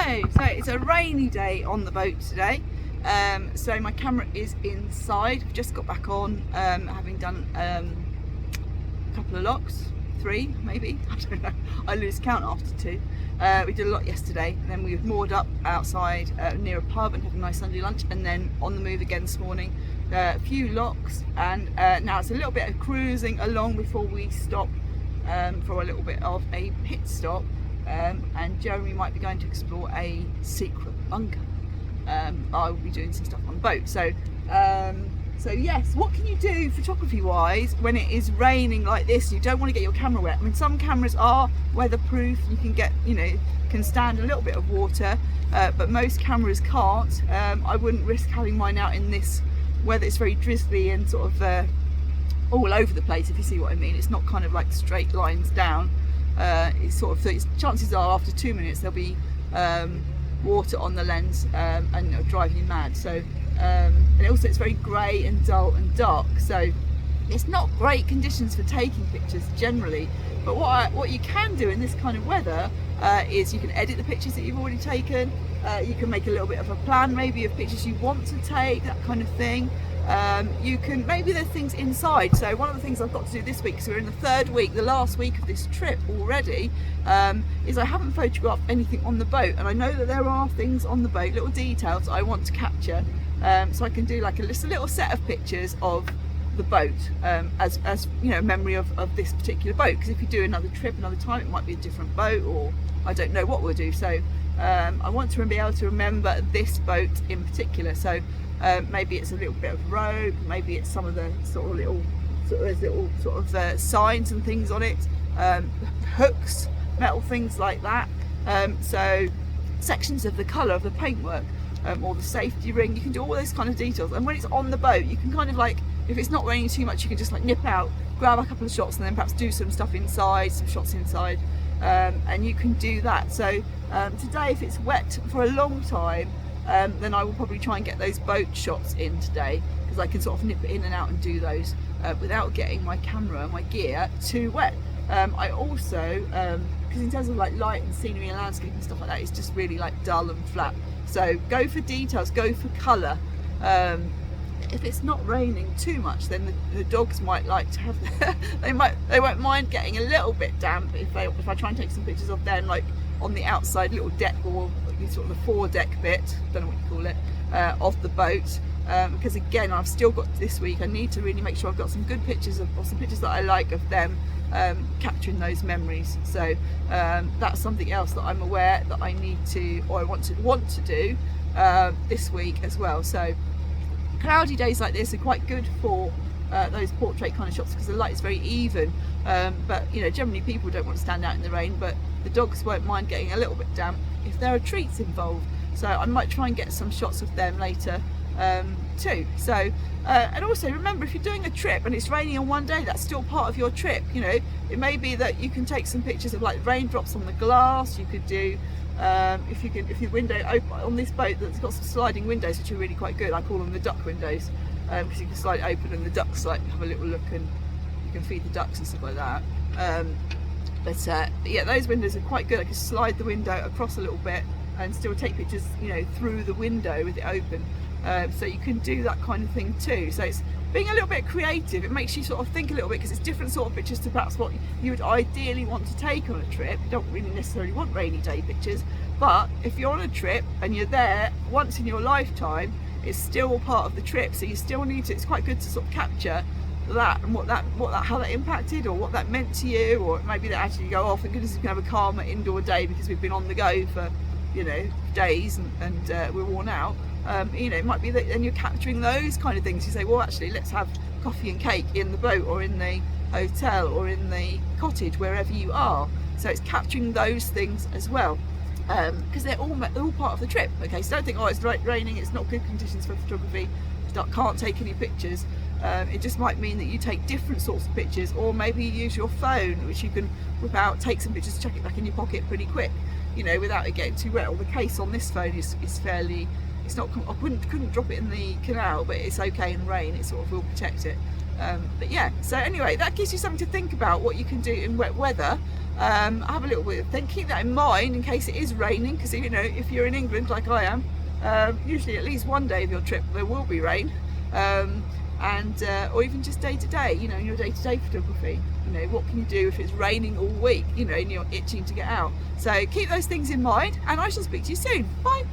So it's a rainy day on the boat today. So my camera is inside. We've just got back on, having done a couple of locks, 3 maybe, I don't know. I lose count after 2. We did a lot yesterday, and then we moored up outside near a pub and had a nice Sunday lunch, and then on the move again this morning. A few locks, and now it's a little bit of cruising along before we stop for a little bit of a pit stop. And Jeremy might be going to explore a secret bunker. I will be doing some stuff on the boat. So yes, what can you do photography wise when it is raining like this? You don't want to get your camera wet. I mean, some cameras are weatherproof. You can get, can stand a little bit of water, but most cameras can't. I wouldn't risk having mine out in this weather. It's very drizzly and sort of all over the place, if you see what I mean. It's not kind of like straight lines down. It's sort of, chances are after 2 minutes there'll be water on the lens, and it'll drive you mad. So and also it's very grey and dull and dark, so it's not great conditions for taking pictures generally. But what you can do in this kind of weather is you can edit the pictures that you've already taken. You can make a little bit of a plan maybe of pictures you want to take, that kind of thing. You can, maybe there's things inside. So one of the things I've got to do this week, because we're in the 3rd week, the last week of this trip already, is I haven't photographed anything on the boat, and I know that there are things on the boat, little details I want to capture, so I can do like just a little set of pictures of the boat, as memory of this particular boat, because if you do another trip another time, it might be a different boat, or I don't know what we'll do. So I want to be able to remember this boat in particular. So maybe it's a little bit of rope, maybe it's some of the there's little signs and things on it, hooks, metal things like that. So sections of the colour of the paintwork, or the safety ring. You can do all those kind of details, and when it's on the boat you can kind of like, if it's not raining too much, you can just like nip out, grab a couple of shots, and then perhaps do some stuff inside, some shots inside, and you can do that. So today, if it's wet for a long time, then I will probably try and get those boat shots in today, because I can sort of nip it in and out and do those without getting my camera and my gear too wet. I also, because in terms of like light and scenery and landscape and stuff like that, it's just really like dull and flat. So go for details, go for colour. If it's not raining too much, then the dogs might like to have they won't mind getting a little bit damp if I try and take some pictures of them, like on the outside little deck, or sort of the foredeck bit, don't know what you call it, of the boat. Because again, I've still got this week, I need to really make sure I've got some good pictures or some pictures that I like of them, capturing those memories. So that's something else that I'm aware that I need to, or I want to do this week as well. So cloudy days like this are quite good for those portrait kind of shots, because the light is very even, but generally people don't want to stand out in the rain, but the dogs won't mind getting a little bit damp if there are treats involved. So I might try and get some shots of them later too. So and also remember, if you're doing a trip and it's raining on one day, that's still part of your trip. It may be that you can take some pictures of like raindrops on the glass. You could do if your window open on this boat that's got some sliding windows, which are really quite good. I call them the duck windows, because you can slide it open and the ducks like have a little look, and you can feed the ducks and stuff like that. But yeah, those windows are quite good. I can slide the window across a little bit and still take pictures, through the window with it open. So you can do that kind of thing too. So it's being a little bit creative. It makes you sort of think a little bit, because it's different sort of pictures to perhaps what you would ideally want to take on a trip. You don't really necessarily want rainy day pictures, but if you're on a trip and you're there once in your lifetime, it's still part of the trip. So you still need to, it's quite good to sort of capture that, and how that impacted, or what that meant to you, or maybe that actually you go, oh, for goodness, you can have a calmer indoor day because we've been on the go for days and we're worn out. It might be that, and you're capturing those kind of things. You say, well, actually, let's have coffee and cake in the boat, or in the hotel, or in the cottage, wherever you are. So it's capturing those things as well, because they're all part of the trip. Okay, so don't think, oh, it's raining, it's not good conditions for photography, can't take any pictures. It just might mean that you take different sorts of pictures, or maybe you use your phone, which you can whip out, take some pictures, chuck it back in your pocket pretty quick, without it getting too wet. Or the case on this phone is fairly, it's not, I couldn't drop it in the canal, but it's okay in rain, it sort of will protect it. But yeah, so anyway, that gives you something to think about, what you can do in wet weather. Have a little bit of think. Keep that in mind in case it is raining, because you know, if you're in England like I am, usually at least one day of your trip there will be rain, or even just day to day. You know, in your day-to-day photography. You know, what can you do if it's raining all week? You know, and you're itching to get out. So keep those things in mind, and I shall speak to you soon. Bye.